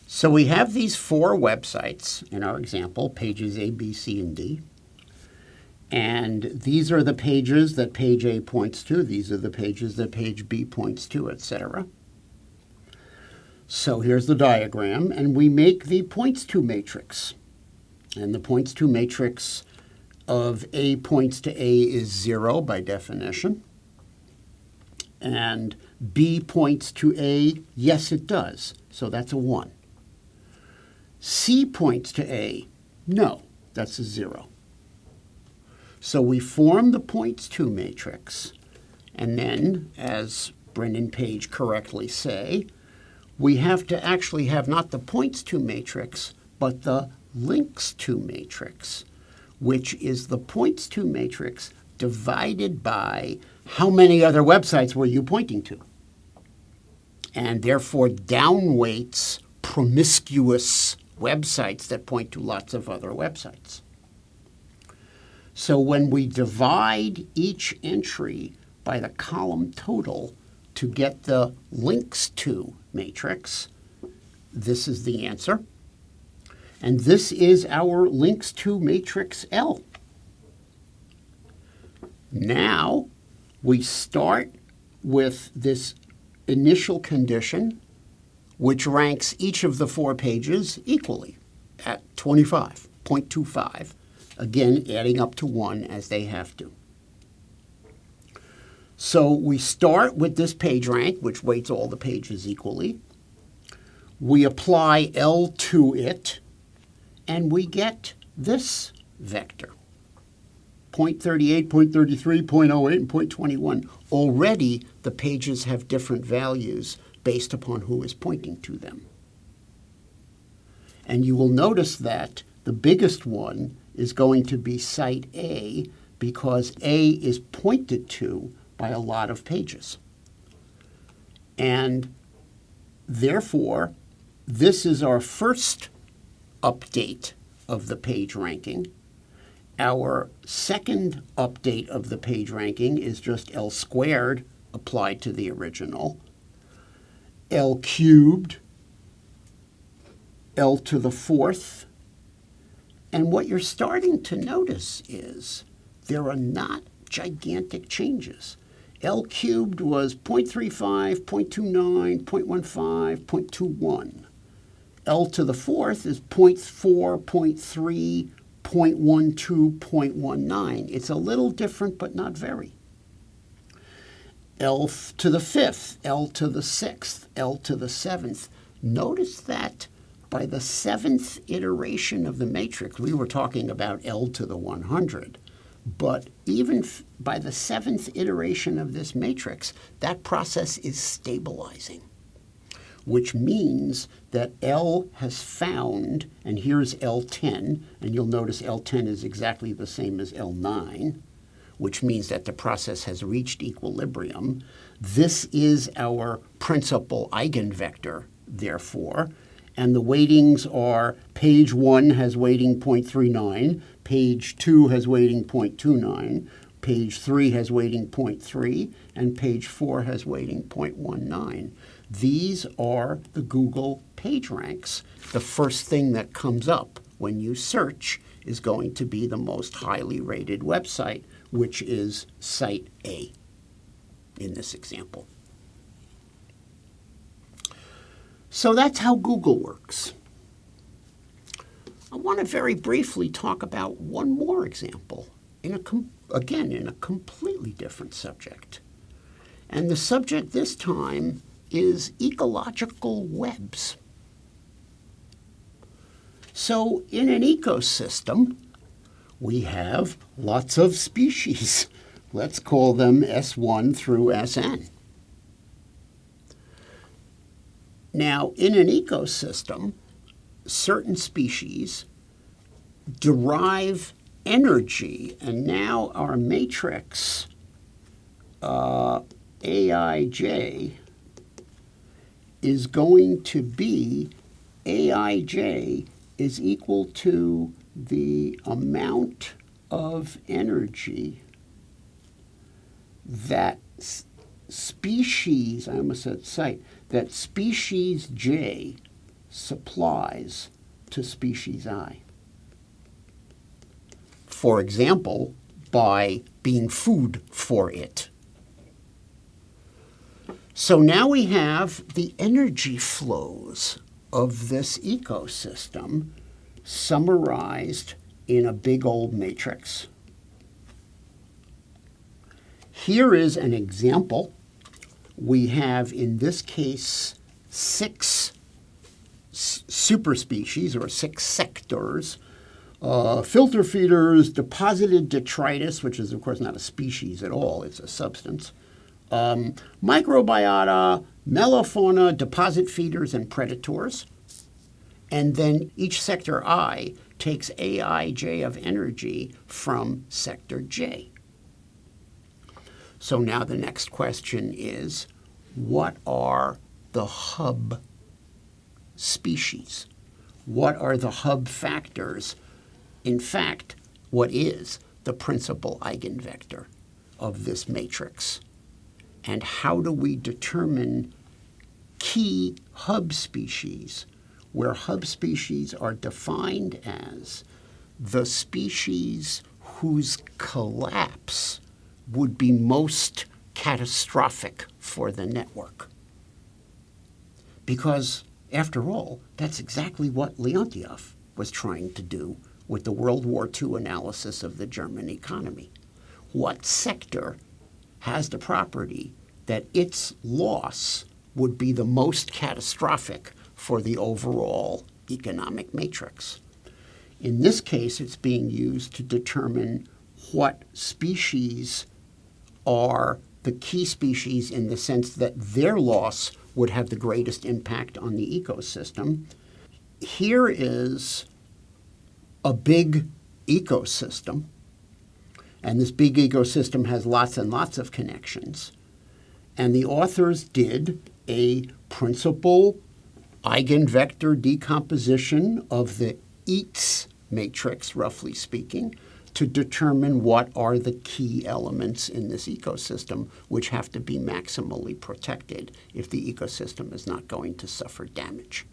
So we have these 4 websites in our example, pages A, B, C, and D. And these are the pages that page A points to. These are the pages that page B points to, etc. So here's the diagram, and we make the points to matrix. And the points to matrix of A points to A is 0 by definition. And B points to A, yes, it does. So that's a 1. C points to A, no, that's a 0. So we form the points to matrix, and then, as Brendan Page correctly say, we have to actually have not the points to matrix, but the links to matrix, which is the points to matrix divided by how many other websites were you pointing to, and therefore downweights promiscuous websites that point to lots of other websites. So when we divide each entry by the column total to get the links to matrix, this is the answer. And this is our links to matrix L. Now we start with this initial condition, which ranks each of the 4 pages equally at 25.25. Again, adding up to 1 as they have to. So we start with this page rank, which weights all the pages equally. We apply L to it, and we get this vector, 0.38, 0.33, 0.08, and 0.21. Already, the pages have different values based upon who is pointing to them. And you will notice that the biggest one is going to be site A because A is pointed to by a lot of pages. And therefore, this is our first update of the page ranking. Our second update of the page ranking is just L squared applied to the original, L cubed, L to the 4th. And what you're starting to notice is there are not gigantic changes. L cubed was 0.35, 0.29, 0.15, 0.21. L to the 4th is 0.4, 0.3, 0.12, 0.19. It's a little different, but not very. L to the 5th, L to the 6th, L to the 7th. Notice that by the 7th iteration of the matrix, we were talking about L to the 100, but even by the 7th iteration of this matrix, that process is stabilizing, which means that L has found, and here's L10, and you'll notice L10 is exactly the same as L9, which means that the process has reached equilibrium. This is our principal eigenvector, therefore, and the weightings are page 1 has weighting 0.39, page 2 has weighting 0.29, page 3 has weighting 0.3, and page 4 has weighting 0.19. These are the Google PageRanks. The first thing that comes up when you search is going to be the most highly rated website, which is Site A in this example. So that's how Google works. I want to very briefly talk about one more example, in a completely different subject. And the subject this time is ecological webs. So in an ecosystem, we have lots of species. Let's call them S1 through Sn. Now, in an ecosystem, certain species derive energy, and now our matrix Aij is going to be Aij is equal to the amount of energy that species, I almost said site, that species J supplies to species I. For example, by being food for it. So now we have the energy flows of this ecosystem summarized in a big old matrix. Here is an example. We have, in this case, 6 superspecies, or 6 sectors. Filter feeders, deposited detritus, which is, of course, not a species at all, it's a substance. Microbiota, melofauna, deposit feeders, and predators. And then each sector I takes Aij of energy from sector J. So now the next question is, what are the hub species? What are the hub factors? In fact, what is the principal eigenvector of this matrix? And how do we determine key hub species, where hub species are defined as the species whose collapse would be most catastrophic for the network? Because, after all, that's exactly what Leontief was trying to do with the World War II analysis of the German economy. What sector has the property that its loss would be the most catastrophic for the overall economic matrix? In this case, it's being used to determine what species are the key species in the sense that their loss would have the greatest impact on the ecosystem. Here is a big ecosystem, and this big ecosystem has lots and lots of connections. And the authors did a principal eigenvector decomposition of the EATS matrix, roughly speaking, to determine what are the key elements in this ecosystem which have to be maximally protected if the ecosystem is not going to suffer damage.